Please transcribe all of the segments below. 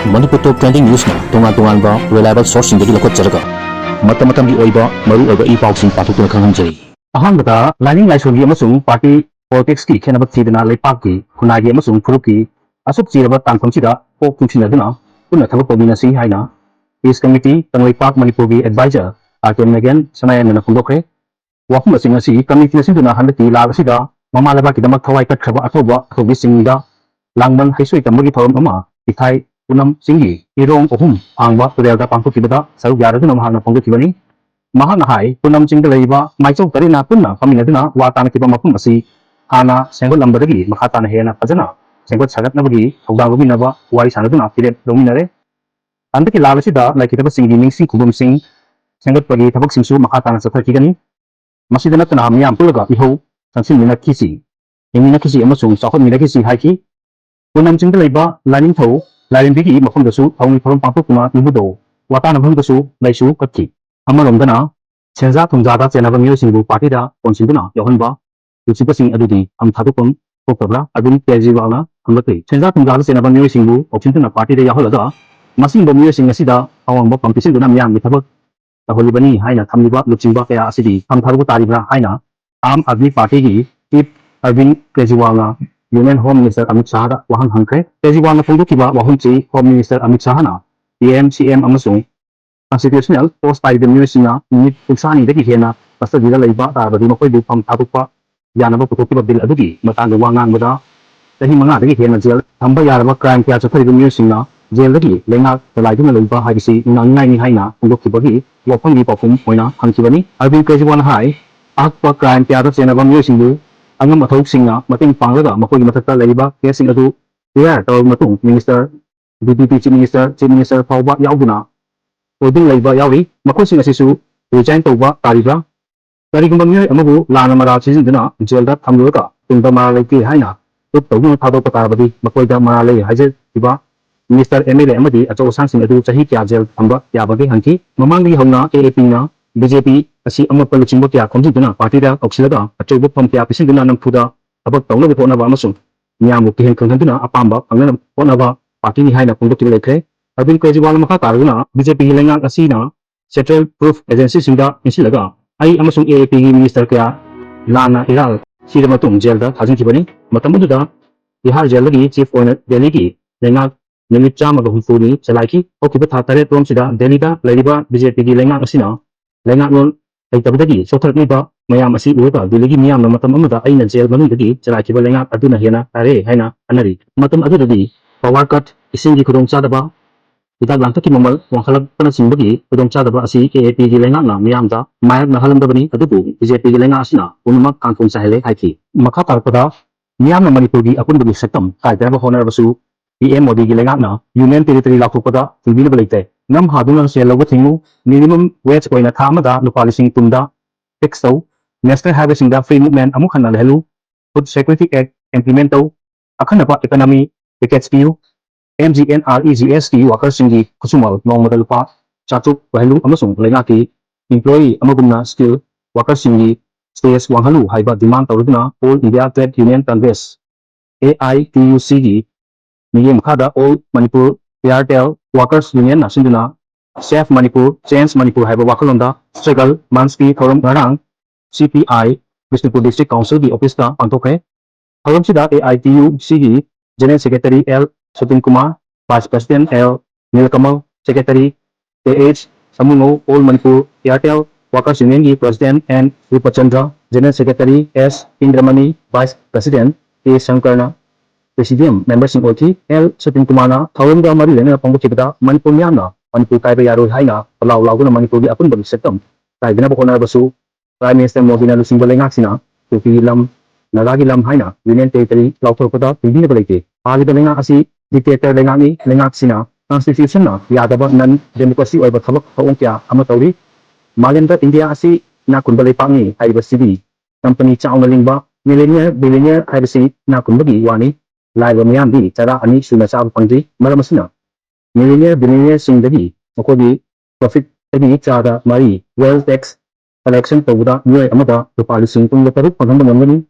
Manipur Top Trending News na tungan-tungan ba reliable source hindi lakot jaraga. Mata-matang di oiba maru oiba ipausing patutun kanghamjay. Ahangada lining laisugi amasung party politics ki khenabat thidana lepak ki khunagi amasung furup ki asuk chiraba tangfamsida pok tungsinaduna punna thabak pabinasi haina Peace Committee Tangleipak Manipur gi advisor RK Sanayaimagi phongdokre. Wafum asing asi committee nasinduna handaki lag asida mamalaba ki damak thawai katkhaba athoba athobi singda langman haisoi tamagi thorom ama ithai Unam Singi, Irong Ohum, Angba, Pulada Pankukibada, Sau Yaraduna Mahana Pongukibani, Mahanahai, Punam Singalaiba, Maiso Tarina Puna, Paminaduna, Watana Kibamapumasi, Hana, Sengo Lambadagi, Makatan Hena Pazana, Sengo Sagat Nabagi, Hogabinava, Wai Sanaduna, Philip Dominare, and the Kilavasida, like it was singing Sing Kubum Sing, Sengot Pagi, Tabak Simsu, Makatan Satakigani, Masidanatana, Miam Pulaga, Iho, Sansin Minakisi, Eminakisi Amasung, Sakon Minakisi Haki, Punam Singalaiba, Lining Toe, Laimbigi Mafumdasu, Hong from Pampukuma, Nibudo, Watana Hundasu, Laisu, Kaki. Amarondana, Senza Tumzada, Senava Musingu, Partida, Consibuna, Yohanba, Lucipasing Adudi, Amtabukum, Popabla, Adun Kezivala, Humati. Senza Tumzada, Senava Musingu, Occidentana Party de Yaholada, Masin Musing Asida, Awang Pampisinuna Miam, Mitabak, the Holibani, Haina, Tamiba, Luchimba, Asidi, Amtabu Taribra, Haina, Adni Party, Tip, Arvin Keziwala. Union Home Minister Amit Shah Wahan Hankre, Kejiwala Fundukiba Wahunchi, Home Minister Amit Shahana, PMCM Amasung, Constitutional Post by the Musina, Nit Uksani de Hena, Pastor Villa Laiba, Badimako from Tabupa, Yanaba Putukiba Bill Adugi, Matanga Wangan Mada, the Himana de Hena Jail, Tamba Yaraba Crime Piazza the Musina, Jail Lagi, Lenga, the Lightning Luba, High Nangani Haina, Pundukibagi, Wapangi Pofum, Poina, Hankibani, Alvin Kejiwan High, Akpa Crime Piazza Senava Musingu, Angam Mathok Singa, Mating Pangaga, Makoi Matata Laiba, Casing Adu, Pierre Tol Matung, Minister, BJP Chief Minister Pauba Yauguna, Odin Laiba Yawi, Makosing Asisu, Rejain Toba, Tariba, Tarigumamir Amabu, Lana Mara Chizindana, Jelda Tamuka, Tundama Lake Haina, Tutu Pado Patabadi, Makoida Marale, Hazet, Tiba, Minister Emile Amadi, Ato Sansing Adu, Sahikia Jel, Tamba, Yabagi Hanki, Mamangi Hona, AAPina, BJP, Asi Amapal Chimbotia, Conjuna, Partida, Oxilada, a Chobo Pompia, Pisinduna Nampuda, about Tona Ponava Masum, Niamuki Kantuna, Apamba, and Ponava, Partini Haina Punduki Lake, Abin Kejiwala Makataruna, BJP Hilenga Asina, Central Proof Agency Suda, Insilaga, I Amasung AAP Minister Kaya, Lana Iral, Sidamatum Jelda, Hazinkibani, Matamuda, Ihar Jelagi, Chief Owner, Deligi, Lenga, Nimichama Hufuni, Salaki, Okibata Tare Promsida, Delida, Ladiba, BJP Hilenga Asina, Lenga Non. Tabdagi, Sotarniba, Mayam Asi Uba, Diligi Miam, Matamada, Aina Jail Manudi, Chalaki Lenga, Aduna Hena, Are, Haina, Anari, Matam Adudi, Power Cut, Isingi Kudong Chadaba, without Lantaki Mamal, Wakhalon Simbagi, Kudong Chadaba Asi, KAP Lenga, Miamda, Mayam Nahalandabani, Adubu, BJP Lenga Asina, Unuma Kankun Sahele, Haiki, Makatar Pada, Miam Manipuri, Apundu Sectum, Kaidaba Honor Basu, PM Modi Lenga, Union Territory Lakupada, Tibilabilite. Nam Haduna Selawatingu, minimum wage oina Tamada, Lupalising Tunda, Texto, Nestor Harvesting the Free Movement Amukana Helu, Food Security Act, Implemento, Akanapa Economy, Tickets View, MGNREGST Workers Singi, Kusumal, Nomadalpa, Chatuk, Wahelu, Amasung, Lenaki, Employee Amaguna Skill, Workers Singi, Stays Wanghalu, Haiba Demand Tauruna, All India Trade Union Congress, AITUCG, Miyam Kada, All Manipur, PRTL, Workers Union Nasinduna, Chef Manipur, Change Manipur Haiba Wakhalonda, Struggle, Manspi, Forum Garang, CPI, Bishnupur District Council, the Office da Pantoke, Forum Sida, AITU, CG, General Secretary L. Sutin Kumar, Vice President L. Nilkamal, Secretary AH, Samungo, All Manipur, PRTL, Workers Union President N. Rupachandra, General Secretary S. Indramani, Vice President A. Shankarna, Presidium Members in OT, L. Sutin Kumana, Tauranga Marilena Pongukibada, Manipur Miana, Manipur kaiba yaro Haina, Palau Laguna Manipur di Apun Bagi Setum, Kaibina Bokona Basu, Prime Minister Modina Lusing Balengaksina, Tupi Lam, Nagagi Lam Haina, Union Territory, Lautokoda, Pindina Balete, Ali Balenga Asi, Dictator Lengani, Lengaksina, Constitution na, Yadaba Nan, Democracy or Batabak, Haongkia, Amatori, Malenda India Asi, Nakun Balepangi, Haiba City, Company Chow Nalingba, Millionaire, Billionaire, Haiba Nakun Bagi, Wani, Live Miambi, Tara Ani Sunasab Pangdi, Maramasina. Millionaire, billionaire Singdagi, Mokodi, Profit, Tagi, Chada, Mari, Wealth Tax, Collection Poguda, New Amada, the Palising Tung Lataru, Paganda Mangani,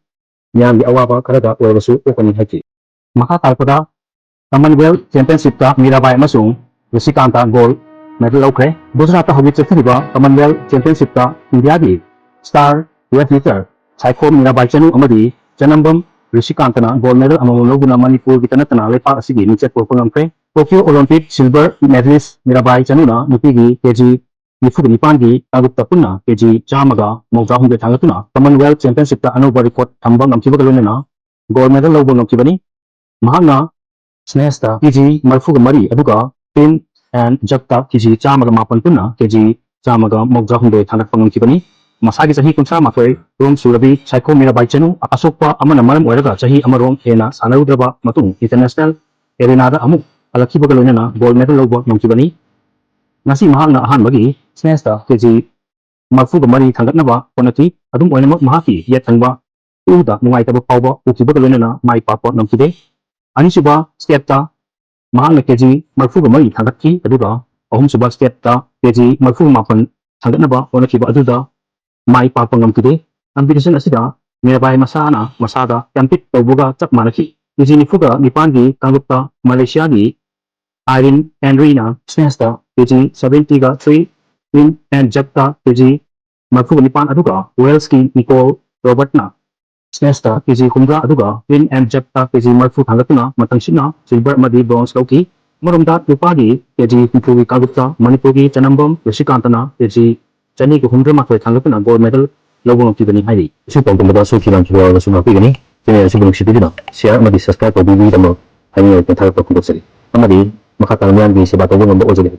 Miambi Awaba, Karada, Warasu, Opening Haki. Makatalpada, Commonwealth Championship ta Mirabai amasung Rishikanta gold medal lawkre. Gujarat ta hobit chakthariba Commonwealth Championship ta India gi star weightlifter Saiko Mirabai chanu amadi Chanambam Rishikantana gold medal amamung lawguna Manipur gi tanatana lepak asigi mingchet porpang amkre. Tokyo Olympic silver medalist Mirabai chanuna nupigi kg Nifugnipangi Agupta Puna kg Chamaga Mawjahunde Tangatuna Commonwealth Championship ta Anuba record thambang amchibagalunena gold medal lawbang amchibani. Mahana Snesta kg Marfuga Mari aduga Pin and Jakta kg Chamaga Mapan Puna kg Chamaga Mawjahunde Tangatpang amchibani. Masagi sahi kunsa makoy rong surabi Saiko Mirabai chanu akasokpa amana maram oiraga sahi amarong hena sanarudraba matung international arena da amuk alakibagalunena gold medal lawba amchibani. Ngasi mahangna ahanbagi Snesta kg Marfuga Mari Tangatnaba Konati Adum Oinamak Mahaki Yet Tangba Uda Mungaitaba Pauba Ukibagalunena Mai Papa Namkide Anisuba Stepta Mahangna kg Marfuga Mari Tangatki Aduda Ahum Suba Stepta kg Marfuga Mapan Tangatnaba Konakiba Aduda Mai Papa Namkide Ambition Asida Mirabai Masana Masada Kampit Tobuga Chak Manaki kg Nifuga Nipangi Kangupta Malaysia gi Irene Andrina Snesta kg 70 ga 3 Win and Jakta kg Marfuga Nipan aduga Welski Nicole Robertna Snesta kg Kumra aduga Win and Jakta kg Marfu Hangatuna Matangsina Silver Madi Bronze Lauki Marumda Yupagi kg Nipugi Kagupta Manipugi Chanambam Rishikantana kg Chani ko Humra Makwe Hangatuna gold medal lawang kibani haidi Sipong tumada so kilang kibawa suma pigani kini sibong sipidina share madi subscribe ko bibi tamo haimi ko thar ko kumbosari amadi makatalangan gi sebatawo ngombo ojeli